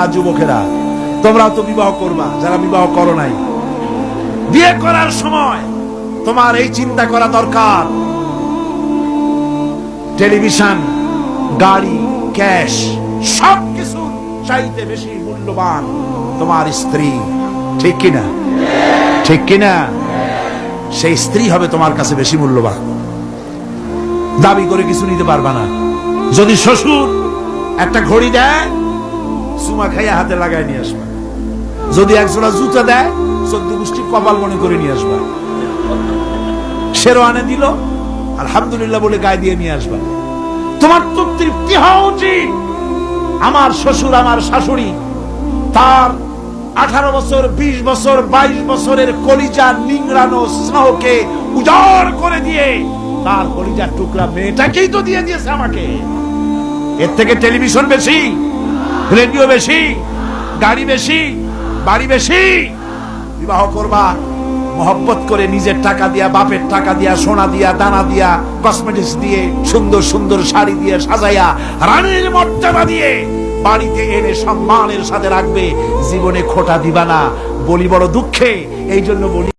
যুবকেরা, তোমরাও তো বিবাহ করবা, যারা বিবাহ করো নাই। বিয়ে করার সময় তোমার এই চিন্তা করা দরকার, টেলিভিশন, গাড়ি, ক্যাশ, সবকিছু চাইতে বেশি মূল্যবান তোমার স্ত্রী। ঠিক কিনা? ঠিক কিনা? সেই স্ত্রী হবে তোমার কাছে বেশি মূল্যবান। দাবি করে কিছু নিতে পারবা না। যদি শ্বশুর একটা ঘড়ি দেয়, সুমা খাইয়া হাতে লাগাই নিয়ে আসবা। যদি একজোড়া জুতা দেয়, 14 গোষ্ঠী কপাল মনে করে নিয়ে আসবা। শেরওয়ানে দিল, আলহামদুলিল্লাহ বলে গায়ে দিয়ে নিয়ে আসবা। তোমার তো তৃপ্তি হওয়া উচিত। আমার শ্বশুর, আমার শাশুড়ি, তার 18 বছর, 20 বছর, 22 বছরের কলিজা নিংড়ানো স্নেহকে উজাড় করে দিয়ে তার কলিজার টুকরা মেয়েটাকেই তো দিয়ে দিয়েছে আমাকে। এর থেকে টেলিভিশন বেশি, রেডিও বেশি, গাড়ি বেশি, বাড়ি বেশি? বিবাহ করবা মহব্বত করে, নিজের টাকা দিয়া, বাপের টাকা দিয়া, সোনা দিয়া, দানা দিয়া, কসমেটিক্স দিয়ে, সুন্দর সুন্দর শাড়ি দিয়ে সাজাইয়া, রানীর মর্যাদা দিয়ে বাড়িতে এনে সম্মানের সাথে রাখবে। জীবনে খোটা দিবা না। বলি বড় দুঃখে, এই জন্য বলি